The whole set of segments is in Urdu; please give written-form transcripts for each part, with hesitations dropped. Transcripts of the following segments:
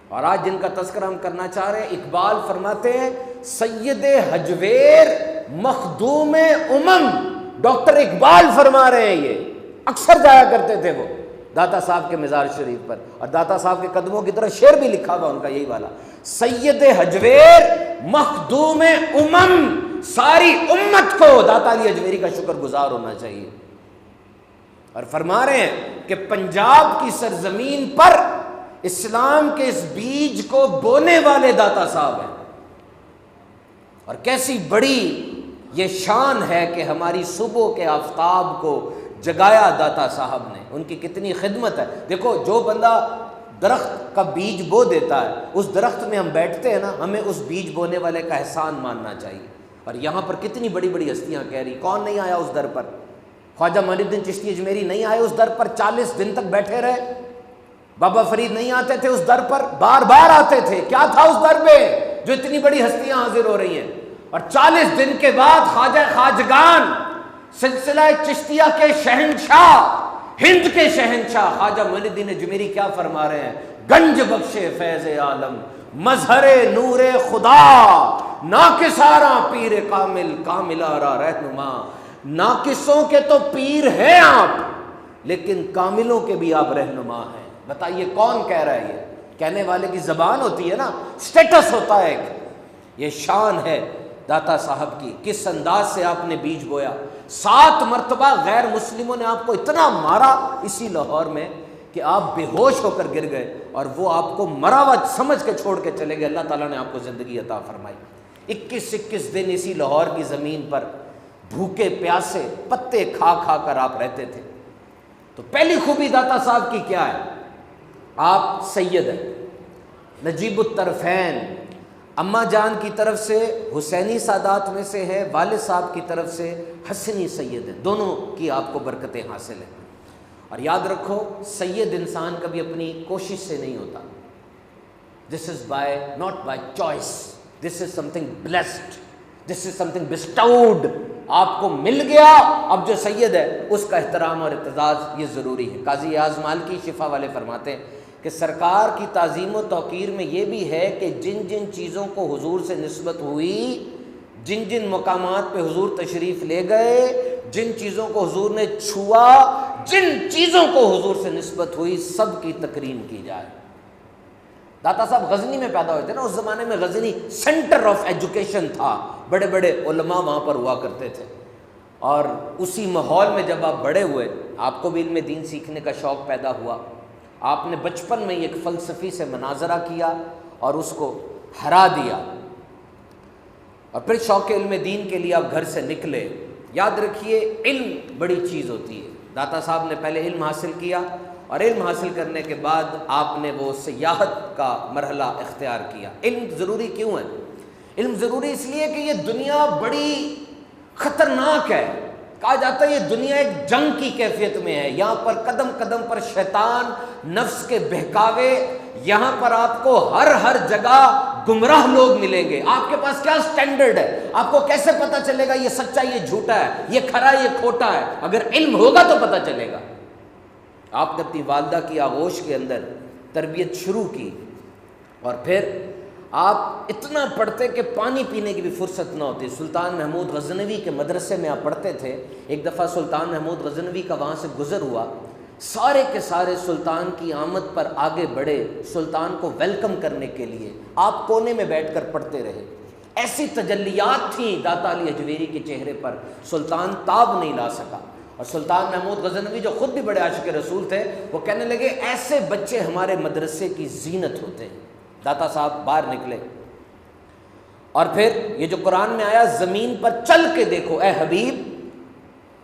اور آج جن کا تذکرہ ہم کرنا چاہ رہے ہیں، اقبال فرماتے ہیں سید حجویر مخدوم ڈاکٹر اقبال فرما رہے ہیں، یہ اکثر جایا کرتے تھے وہ داتا صاحب کے مزار شریف پر، اور داتا صاحب کے قدموں کی طرح شعر بھی لکھا ہوا ان کا یہی والا، سید حجویر مخدوم ساری امت کو داتا علی حجویری کا شکر گزار ہونا چاہیے۔ اور فرما رہے ہیں کہ پنجاب کی سرزمین پر اسلام کے اس بیج کو بونے والے داتا صاحب ہیں، اور کیسی بڑی یہ شان ہے کہ ہماری صبح کے آفتاب کو جگایا داتا صاحب نے، ان کی کتنی خدمت ہے۔ دیکھو جو بندہ درخت کا بیج بو دیتا ہے، اس درخت میں ہم بیٹھتے ہیں نا، ہمیں اس بیج بونے والے کا احسان ماننا چاہیے۔ اور یہاں پر کتنی بڑی بڑی ہستیاں کہہ رہی، کون نہیں آیا اس در پر؟ خواجہ معین الدین چشتی اجمیری نہیں آئے اس در پر، 40 دن تک بیٹھے رہے۔ بابا فرید نہیں آتے تھے اس در پر، بار بار آتے تھے۔ کیا تھا اس در پہ جو اتنی بڑی ہستیاں حاضر ہو رہی ہیں؟ اور 40 دن کے بعد خواجہ خواجگان، سلسلہ چشتیہ کے شہنشاہ، ہند کے شہنشاہ خواجہ معین الدین اجمیری کیا فرما رہے ہیں؟ گنج بخش فیض عالم، مظہر نور خدا، ناکسارا پیر کامل، کامل آرا رہنما۔ ناقصوں کے تو پیر ہیں آپ، لیکن کاملوں کے بھی آپ رہنما ہیں۔ بتائیے کون کہہ رہا ہے؟ یہ کہنے والے کی زبان ہوتی ہے نا، سٹیٹس ہوتا ہے ایک۔ یہ شان ہے داتا صاحب کی، کس انداز سے آپ نے بیج بویا۔ 7 مرتبہ غیر مسلموں نے آپ کو اتنا مارا اسی لاہور میں کہ آپ بے ہوش ہو کر گر گئے، اور وہ آپ کو مرا ہوا سمجھ کے چھوڑ کے چلے گئے۔ اللہ تعالیٰ نے آپ کو زندگی عطا فرمائی۔ 21 دن اسی لاہور کی زمین پر بھوکے پیاسے پتے کھا کھا کر آپ رہتے تھے۔ تو پہلی خوبی داتا صاحب کی کیا ہے؟ آپ سید ہیں، نجیب الطرفین، اماں جان کی طرف سے حسینی سادات میں سے ہے، والد صاحب کی طرف سے حسنی سید ہیں، دونوں کی آپ کو برکتیں حاصل ہیں۔ اور یاد رکھو سید انسان کبھی اپنی کوشش سے نہیں ہوتا، this is by not by choice, this is something blessed, this is something bestowed, آپ کو مل گیا۔ اب جو سید ہے اس کا احترام اور اعتزاز یہ ضروری ہے۔ قاضی اعظم مالکی شفا والے فرماتے ہیں کہ سرکار کی تعظیم و توقیر میں یہ بھی ہے کہ جن جن چیزوں کو حضور سے نسبت ہوئی، جن جن مقامات پہ حضور تشریف لے گئے، جن چیزوں کو حضور نے چھوا، جن چیزوں کو حضور سے نسبت ہوئی، سب کی تکریم کی جائے۔ داتا صاحب غزنی میں پیدا ہوئے تھے نا، اس زمانے میں غزنی سینٹر آف ایجوکیشن تھا، بڑے بڑے علماء وہاں پر ہوا کرتے تھے۔ اور اسی ماحول میں جب آپ بڑے ہوئے، آپ کو بھی علم دین سیکھنے کا شوق پیدا ہوا، آپ نے بچپن میں ایک فلسفی سے مناظرہ کیا اور اس کو ہرا دیا، اور پھر شوق علم دین کے لیے آپ گھر سے نکلے۔ یاد رکھیے علم بڑی چیز ہوتی ہے۔ داتا صاحب نے پہلے علم حاصل کیا، اور علم حاصل کرنے کے بعد آپ نے وہ سیاحت کا مرحلہ اختیار کیا۔ علم ضروری کیوں ہے؟ علم ضروری اس لیے کہ یہ دنیا بڑی خطرناک ہے۔ کہا جاتا ہے یہ دنیا ایک جنگ کی کیفیت میں ہے، یہاں پر قدم قدم پر شیطان، نفس کے بہکاوے، یہاں پر آپ کو ہر جگہ گمراہ لوگ ملیں گے۔ آپ کے پاس کیا سٹینڈرڈ ہے؟ آپ کو کیسے پتہ چلے گا یہ سچا یہ جھوٹا ہے، یہ کھرا یہ کھوٹا ہے؟ اگر علم ہوگا تو پتہ چلے گا۔ آپ نے اپنی والدہ کی آغوش کے اندر تربیت شروع کی، اور پھر آپ اتنا پڑھتے کہ پانی پینے کی بھی فرصت نہ ہوتی۔ سلطان محمود غزنوی کے مدرسے میں آپ پڑھتے تھے۔ ایک دفعہ سلطان محمود غزنوی کا وہاں سے گزر ہوا، سارے کے سارے سلطان کی آمد پر آگے بڑھے سلطان کو ویلکم کرنے کے لیے، آپ کونے میں بیٹھ کر پڑھتے رہے۔ ایسی تجلیات تھیں داتا علی حجویری کے چہرے پر، سلطان تاب نہیں لا سکا۔ اور سلطان محمود غزنوی جو خود بھی بڑے عاشق رسول تھے، وہ کہنے لگے ایسے بچے ہمارے مدرسے کی زینت ہوتے ہیں۔ داتا صاحب باہر نکلے، اور پھر یہ جو قرآن میں آیا زمین پر چل کے دیکھو اے حبیب،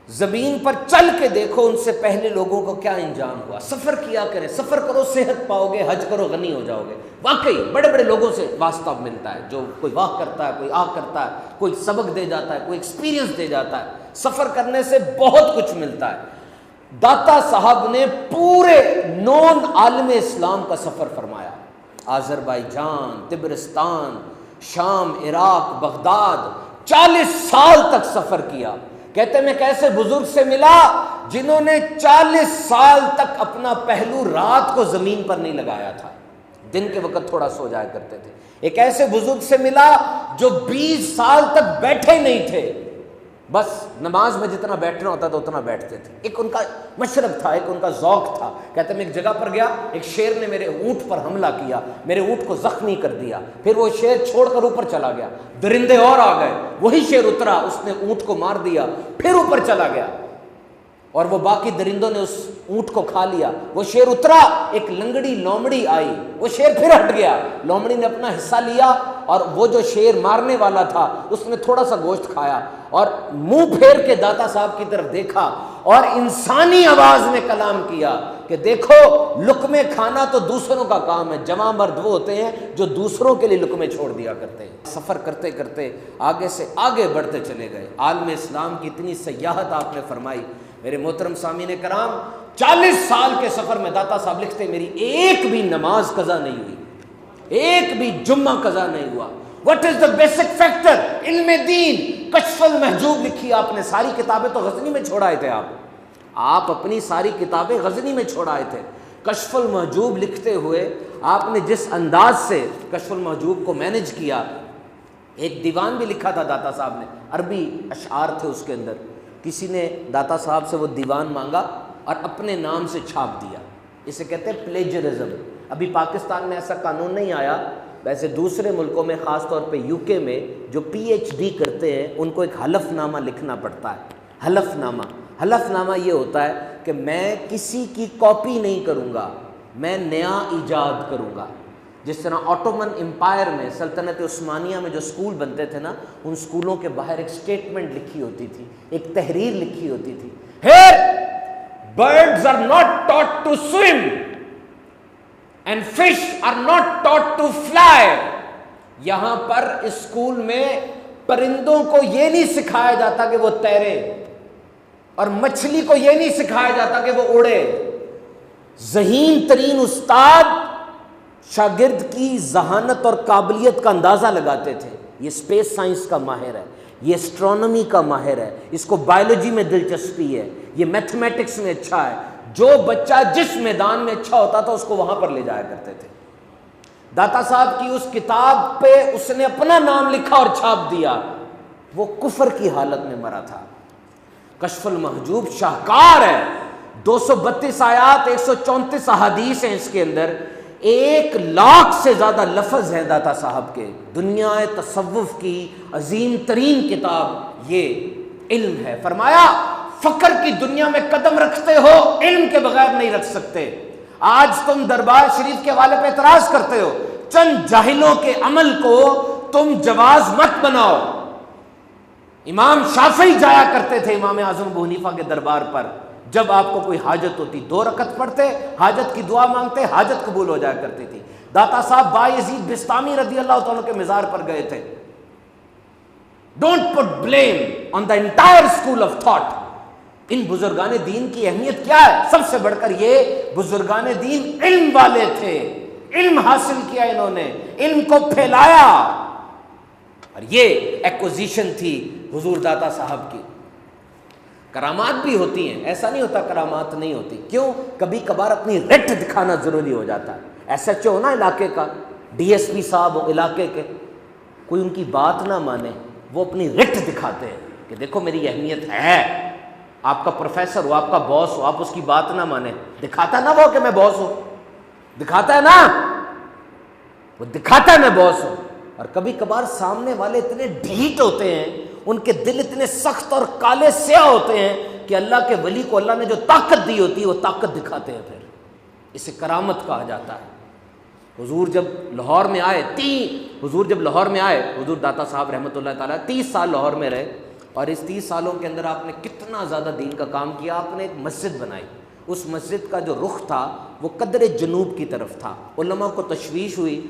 زمین پر چل کے دیکھو ان سے پہلے لوگوں کو کیا انجام ہوا۔ سفر کیا کرے، سفر کرو صحت پاؤ گے، حج کرو غنی ہو جاؤ گے۔ واقعی بڑے بڑے لوگوں سے واسطہ ملتا ہے، جو کوئی واہ کرتا ہے، کوئی آہ کرتا ہے، کوئی سبق دے جاتا ہے، کوئی ایکسپیرینس دے جاتا ہے۔ سفر کرنے سے بہت کچھ ملتا ہے۔ داتا صاحب نے پورے نون عالم اسلام کا سفر فرمایا، آذربائیجان، تبرستان، شام، عراق، بغداد، 40 سال تک سفر کیا۔ کہتے میں کیسے بزرگ سے ملا جنہوں نے 40 سال تک اپنا پہلو رات کو زمین پر نہیں لگایا تھا، دن کے وقت تھوڑا سو جایا کرتے تھے۔ ایک ایسے بزرگ سے ملا جو 20 سال تک بیٹھے نہیں تھے، بس نماز میں جتنا بیٹھنا ہوتا تھا اتنا بیٹھتے تھے۔ ایک ان کا مشرب تھا، ایک ان کا ذوق تھا۔ کہتے ہیں میں ایک جگہ پر گیا، ایک شیر نے میرے اونٹ پر حملہ کیا، میرے اونٹ کو زخمی کر دیا، پھر وہ شیر چھوڑ کر اوپر چلا گیا، درندے اور آ گئے، وہی شیر اترا، اس نے اونٹ کو مار دیا، پھر اوپر چلا گیا، اور وہ باقی درندوں نے اس اونٹ کو کھا لیا۔ وہ شیر اترا، ایک لنگڑی لومڑی آئی، وہ شیر پھر ہٹ گیا، لومڑی نے اپنا حصہ لیا، اور وہ جو شیر مارنے والا تھا اس نے تھوڑا سا گوشت کھایا، اور منہ پھیر کے داتا صاحب کی طرف دیکھا اور انسانی آواز میں کلام کیا کہ دیکھو لقمے کھانا تو دوسروں کا کام ہے، جوان مرد وہ ہوتے ہیں جو دوسروں کے لیے لقمے چھوڑ دیا کرتے ہیں۔ سفر کرتے کرتے آگے سے آگے بڑھتے چلے گئے، عالم اسلام کی اتنی سیاحت آپ نے فرمائی۔ میرے محترم سامعین کرام، 40 سال کے سفر میں داتا صاحب لکھتے میری ایک بھی نماز قضا نہیں ہوئی، ایک بھی جمعہ قضا نہیں ہوا۔ What is the basic factor؟ علم دین، کشف المحجوب لکھی آپ نے، ساری کتابیں تو غزنی میں چھوڑ آئے تھے آپ اپنی ساری کتابیں غزنی میں چھوڑ آئے تھے۔ کشف المحجوب لکھتے ہوئے آپ نے جس انداز سے کشف المحجوب کو مینج کیا، ایک دیوان بھی لکھا تھا داتا صاحب نے، عربی اشعار تھے اس کے اندر، کسی نے داتا صاحب سے وہ دیوان مانگا اور اپنے نام سے چھاپ دیا، اسے کہتے ہیں پلیجرزم۔ ابھی پاکستان میں ایسا قانون نہیں آیا، ویسے دوسرے ملکوں میں خاص طور پہ یو کے میں جو پی ایچ ڈی کرتے ہیں ان کو ایک حلف نامہ لکھنا پڑتا ہے۔ حلف نامہ یہ ہوتا ہے کہ میں کسی کی کاپی نہیں کروں گا، میں نیا ایجاد کروں گا۔ جس طرح آٹومن امپائر میں، سلطنت عثمانیہ میں جو اسکول بنتے تھے نا، ان اسکولوں کے باہر ایک اسٹیٹمنٹ لکھی ہوتی تھی، ایک تحریر لکھی ہوتی تھی، Here birds are not taught to swim and fish are not taught to fly۔ یہاں پر اسکول میں پرندوں کو یہ نہیں سکھایا جاتا کہ وہ تیرے، اور مچھلی کو یہ نہیں سکھایا جاتا کہ وہ اڑے۔ ذہین ترین استاد شاگرد کی ذہانت اور قابلیت کا اندازہ لگاتے تھے، یہ اسپیس سائنس کا ماہر ہے، یہ اسٹرانومی کا ماہر ہے، اس کو بایولوجی میں دلچسپی ہے، یہ میتھمیٹکس میں اچھا ہے۔ جو بچہ جس میدان میں اچھا ہوتا تھا اس کو وہاں پر لے جایا کرتے تھے۔ داتا صاحب کی اس کتاب پہ اس نے اپنا نام لکھا اور چھاپ دیا، وہ کفر کی حالت میں مرا تھا۔ کشف المحجوب شاہکار ہے، 232 آیات، 134 احادیث ہیں اس کے اندر، 1,00,000 سے زیادہ لفظ ہیں داتا صاحب کے۔ دنیا تصوف کی عظیم ترین کتاب یہ علم ہے۔ فرمایا فقر کی دنیا میں قدم رکھتے ہو، علم کے بغیر نہیں رکھ سکتے۔ آج تم دربار شریف کے حوالے پہ اعتراض کرتے ہو، چند جاہلوں کے عمل کو تم جواز مت بناؤ۔ امام شافعی جایا کرتے تھے امام اعظم ابو حنیفہ کے دربار پر، جب آپ کو کوئی حاجت ہوتی 2 رکعت پڑھتے، حاجت کی دعا مانگتے، حاجت قبول ہو جایا کرتی تھی۔ داتا صاحب بایزید بستامی رضی اللہ تعالیٰ کے مزار پر گئے تھے۔ Don't put blame on the entire school of thought. ان بزرگان دین کی اہمیت کیا ہے؟ سب سے بڑھ کر یہ بزرگان دین علم والے تھے، علم حاصل کیا انہوں نے، علم کو پھیلایا، اور یہ ایکوزیشن تھی حضور داتا صاحب کی۔ کرامات بھی ہوتی ہیں، ایسا نہیں ہوتا کرامات نہیں ہوتی، کیوں؟ کبھی کبھار اپنی رٹ دکھانا ضروری ہو جاتا ہے۔ ایس ایچ او نا علاقے کا، ڈی ایس پی صاحب ہو علاقے کے، کوئی ان کی بات نہ مانے، وہ اپنی رٹ دکھاتے ہیں کہ دیکھو میری اہمیت ہے۔ آپ کا پروفیسر ہو، آپ کا باس ہو، آپ اس کی بات نہ مانے، دکھاتا ہے نا وہ کہ میں باس ہوں، دکھاتا ہے نا، وہ دکھاتا ہے میں باس ہوں۔ اور کبھی کبھار سامنے والے اتنے ڈھیٹ ہوتے ہیں، ان کے دل اتنے سخت اور کالے سیاہ ہوتے ہیں کہ اللہ کے ولی کو اللہ نے جو طاقت دی ہوتی ہے وہ طاقت دکھاتے ہیں، پھر اسے کرامت کہا جاتا ہے۔ حضور جب لاہور میں آئے، حضور داتا صاحب رحمۃ اللہ تعالیٰ 30 سال لاہور میں رہے، اور اس 30 سالوں کے اندر آپ نے کتنا زیادہ دین کا کام کیا۔ آپ نے ایک مسجد بنائی، اس مسجد کا جو رخ تھا وہ قدر جنوب کی طرف تھا۔ علماء کو تشویش ہوئی،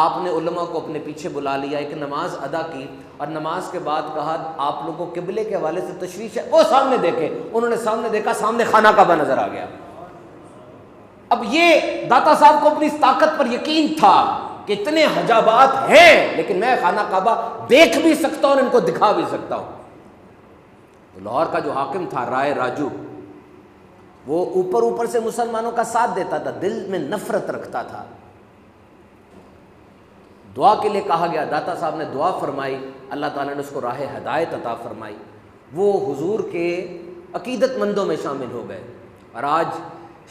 آپ نے علماء کو اپنے پیچھے بلا لیا، ایک نماز ادا کی، اور نماز کے بعد کہا آپ لوگوں کو قبلے کے حوالے سے تشویش ہے، وہ سامنے دیکھے۔ انہوں نے سامنے دیکھا، سامنے خانہ کعبہ نظر آ گیا۔ اب یہ داتا صاحب کو اپنی اس طاقت پر یقین تھا کہ اتنے حجابات ہیں لیکن میں خانہ کعبہ دیکھ بھی سکتا ہوں اور ان کو دکھا بھی سکتا ہوں۔ تو لاہور کا جو حاکم تھا رائے راجو، وہ اوپر سے مسلمانوں کا ساتھ دیتا تھا، دل میں نفرت رکھتا تھا۔ دعا کے لیے کہا گیا، داتا صاحب نے دعا فرمائی، اللہ تعالیٰ نے اس کو راہ ہدایت عطا فرمائی، وہ حضور کے عقیدت مندوں میں شامل ہو گئے، اور آج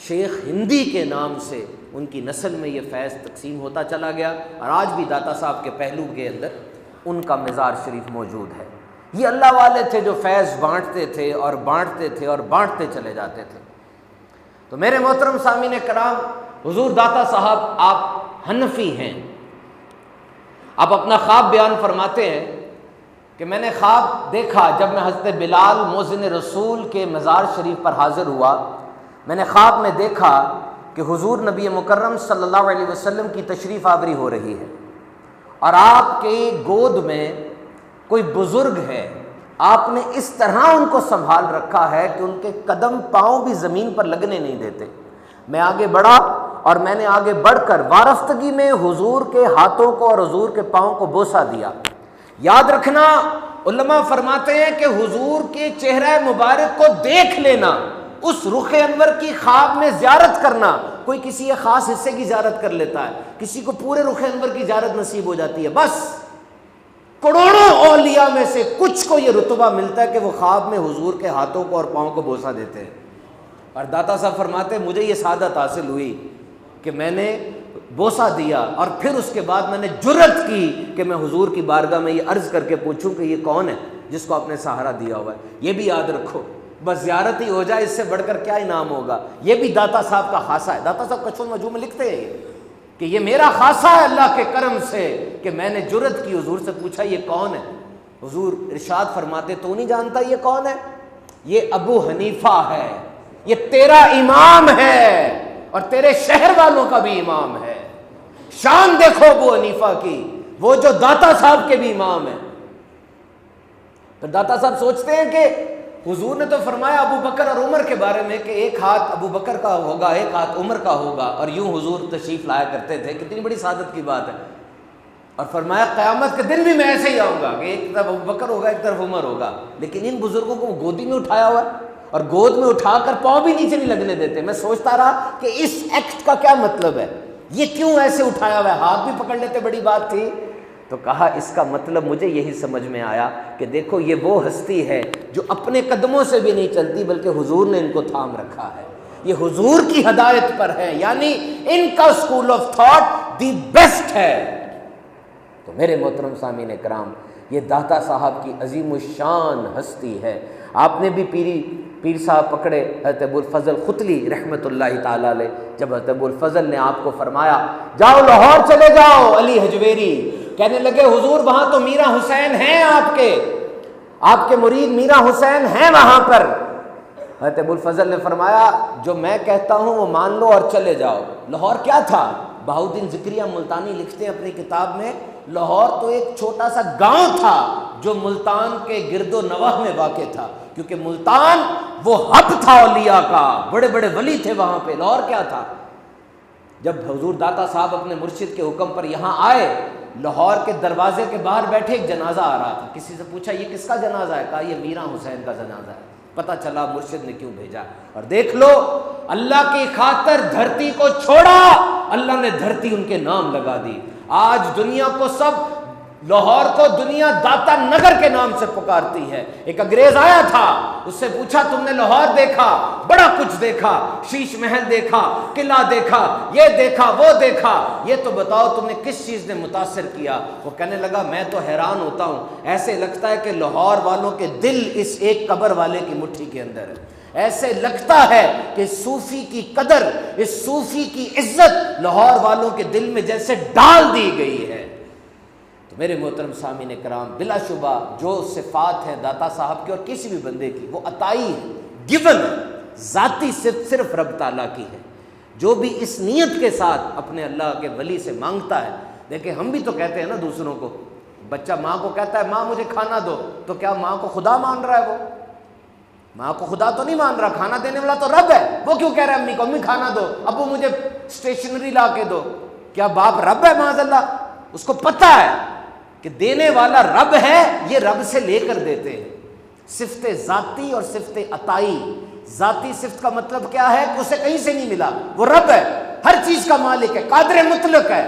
شیخ ہندی کے نام سے ان کی نسل میں یہ فیض تقسیم ہوتا چلا گیا، اور آج بھی داتا صاحب کے پہلو کے اندر ان کا مزار شریف موجود ہے۔ یہ اللہ والے تھے جو فیض بانٹتے تھے اور بانٹتے تھے اور بانٹتے چلے جاتے تھے۔ تو میرے محترم سامعین کرام، حضور داتا صاحب آپ حنفی ہیں، آپ اپنا خواب بیان فرماتے ہیں کہ میں نے خواب دیکھا جب میں حضرت بلال مؤذن رسول کے مزار شریف پر حاضر ہوا، میں نے خواب میں دیکھا کہ حضور نبی مکرم صلی اللہ علیہ وسلم کی تشریف آوری ہو رہی ہے، اور آپ کے گود میں کوئی بزرگ ہے، آپ نے اس طرح ان کو سنبھال رکھا ہے کہ ان کے قدم پاؤں بھی زمین پر لگنے نہیں دیتے۔ میں آگے بڑھا اور میں نے آگے بڑھ کر وارفتگی میں حضور کے ہاتھوں کو اور حضور کے پاؤں کو بوسہ دیا۔ یاد رکھنا، علماء فرماتے ہیں کہ حضور کے چہرہ مبارک کو دیکھ لینا، اس رخ انور کی خواب میں زیارت کرنا، کوئی کسی ایک خاص حصے کی زیارت کر لیتا ہے، کسی کو پورے رخ انور کی زیارت نصیب ہو جاتی ہے، بس کروڑوں اولیاء میں سے کچھ کو یہ رتبہ ملتا ہے کہ وہ خواب میں حضور کے ہاتھوں کو اور پاؤں کو بوسہ دیتے ہیں۔ اور داتا صاحب فرماتے ہیں مجھے یہ سعادت حاصل ہوئی کہ میں نے بوسہ دیا، اور پھر اس کے بعد میں نے جرأت کی کہ میں حضور کی بارگاہ میں یہ عرض کر کے پوچھوں کہ یہ کون ہے جس کو آپ نے سہارا دیا ہوا ہے۔ یہ بھی یاد رکھو، بس زیارت ہی ہو جائے، اس سے بڑھ کر کیا انعام ہوگا۔ یہ بھی داتا صاحب کا خاصہ ہے۔ داتا صاحب کچھ مجموع میں لکھتے ہیں کہ یہ میرا خاصہ ہے اللہ کے کرم سے کہ میں نے جرأت کی، حضور سے پوچھا یہ کون ہے۔ حضور ارشاد فرماتے تو نہیں جانتا یہ کون ہے؟ یہ ابو حنیفہ ہے، یہ تیرا امام ہے اور تیرے شہر والوں کا بھی امام ہے۔ شان دیکھو ابو حنیفہ کی، وہ جو داتا صاحب کے بھی امام ہے۔ پھر داتا صاحب سوچتے ہیں کہ حضور نے تو فرمایا ابو بکر اور عمر کے بارے میں کہ ایک ہاتھ ابو بکر کا ہوگا، ایک ہاتھ عمر کا ہوگا، اور یوں حضور تشریف لایا کرتے تھے، کتنی بڑی سعادت کی بات ہے۔ اور فرمایا قیامت کے دن بھی میں ایسے ہی آؤں گا کہ ایک طرف ابو بکر ہوگا، ایک طرف عمر ہوگا، لیکن ان بزرگوں کو گودی میں اٹھایا ہوا ہے اور گود میں اٹھا کر پاؤں بھی نیچے نہیں لگنے دیتے۔ میں سوچتا رہا کہ اس ایکٹ کا کیا مطلب ہے، یہ کیوں ایسے اٹھایا ہوا ہے، ہاتھ بھی پکڑ لیتے بڑی بات تھی۔ تو کہا اس کا مطلب مجھے یہی سمجھ میں آیا کہ دیکھو یہ وہ ہستی ہے جو اپنے قدموں سے بھی نہیں چلتی بلکہ حضور نے ان کو تھام رکھا ہے، یہ حضور کی ہدایت پر ہے، یعنی ان کا school of thought the best ہے۔ تو میرے محترم سامعین کرام، یہ داتا صاحب کی عظیم الشان ہستی ہے۔ آپ نے بھی پیر صاحب پکڑے حضرت ابو الفضل ختلی رحمۃ اللہ تعالی علیہ، جب حضرت ابو الفضل نے آپ کو فرمایا جاؤ لاہور چلے جاؤ، علی حجویری کہنے لگے حضور وہاں تو میرا حسین ہیں، آپ کے مرید میرا حسین ہیں وہاں پر۔ حضرت ابو الفضل نے فرمایا جو میں کہتا ہوں وہ مان لو اور چلے جاؤ۔ لاہور کیا تھا؟ بہاؤالدین ذکریہ ملتانی لکھتے ہیں اپنی کتاب میں، لاہور تو ایک چھوٹا سا گاؤں تھا جو ملتان کے گرد و نواح میں واقع تھا، کیونکہ ملتان وہ ہب تھا اولیاء کا، بڑے بڑے ولی تھے وہاں پہ۔ لاہور کیا تھا؟ جب حضور داتا صاحب اپنے مرشد کے حکم پر یہاں آئے، لاہور کے دروازے کے باہر بیٹھے ایک جنازہ آ رہا تھا، کسی سے پوچھا یہ کس کا جنازہ ہے؟ کہا یہ میرا حسین کا جنازہ ہے۔ پتہ چلا مرشد نے کیوں بھیجا۔ اور دیکھ لو اللہ کی خاطر دھرتی کو چھوڑا، اللہ نے دھرتی ان کے نام لگا دی۔ آج دنیا کو سب لاہور کو دنیا داتا نگر کے نام سے پکارتی ہے۔ ایک انگریز آیا تھا، اس سے پوچھا تم نے لاہور دیکھا؟ بڑا کچھ دیکھا، شیش محل دیکھا، قلعہ دیکھا، یہ دیکھا وہ دیکھا، یہ تو بتاؤ تم نے کس چیز نے متاثر کیا؟ وہ کہنے لگا میں تو حیران ہوتا ہوں، ایسے لگتا ہے کہ لاہور والوں کے دل اس ایک قبر والے کی مٹھی کے اندر ہے، ایسے لگتا ہے کہ صوفی کی قدر، اس صوفی کی عزت لاہور والوں کے دل میں جیسے ڈال دی گئی ہے۔ تو میرے محترم سامعین کرام، بلا شبہ جو صفات ہیں داتا صاحب کی اور کسی بھی بندے کی، وہ عطائی ہے، گیون ہے، ذاتی صرف رب تعالیٰ کی ہے۔ جو بھی اس نیت کے ساتھ اپنے اللہ کے ولی سے مانگتا ہے، دیکھیں ہم بھی تو کہتے ہیں نا دوسروں کو، بچہ ماں کو کہتا ہے ماں مجھے کھانا دو، تو کیا ماں کو خدا مان رہا ہے؟ وہ ماں کو خدا تو نہیں مان رہا، کھانا دینے والا تو رب ہے۔ وہ کیوں کہہ رہا ہے امی کو امی کھانا دو، ابو مجھے اسٹیشنری لا کے دو؟ کیا باپ رب ہے؟ معاذ اللہ، اس کو پتہ ہے کہ دینے والا رب ہے، یہ رب سے لے کر دیتے ہیں۔ صفت ذاتی اور صفت عطائی، ذاتی صفت کا مطلب کیا ہے کہ اسے کہیں سے نہیں ملا، وہ رب ہے، ہر چیز کا مالک ہے، قادر مطلق ہے،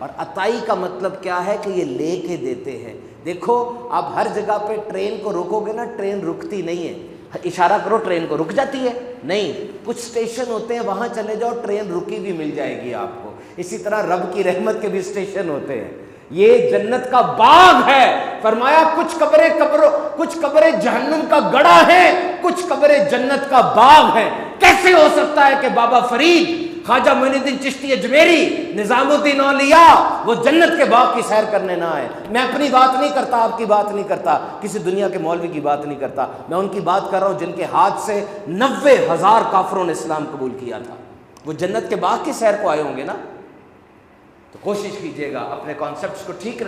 اور عطائی کا مطلب کیا ہے کہ یہ لے کے دیتے ہیں. دیکھو آپ ہر جگہ پہ ٹرین کو روکو گے نا، ٹرین رکتی نہیں ہے. اشارہ کرو ٹرین کو، رک جاتی ہے؟ نہیں. کچھ اسٹیشن ہوتے ہیں وہاں چلے جاؤ ٹرین رکی بھی مل جائے گی آپ کو. اسی طرح رب کی رحمت کے بھی اسٹیشن ہوتے ہیں. یہ جنت کا باغ ہے. فرمایا کچھ قبریں جہنم کا گڑھا ہے، کچھ قبریں جنت کا باغ ہے. کیسے ہو سکتا ہے کہ بابا فرید، خواجہ معین الدین چشتی اجمیری، نظام الدین اولیاء وہ جنت کے باغ کی سیر کرنے نہ آئے؟ میں اپنی بات نہیں کرتا، آپ کی بات نہیں کرتا، کسی دنیا کے مولوی کی بات نہیں کرتا. میں ان کی بات کر رہا ہوں جن کے ہاتھ سے 90,000 کافروں نے اسلام قبول کیا تھا. وہ جنت کے باغ کی سیر کو آئے ہوں گے نا. تو کوشش کیجئے گا اپنے کانسیپٹس کو ٹھیک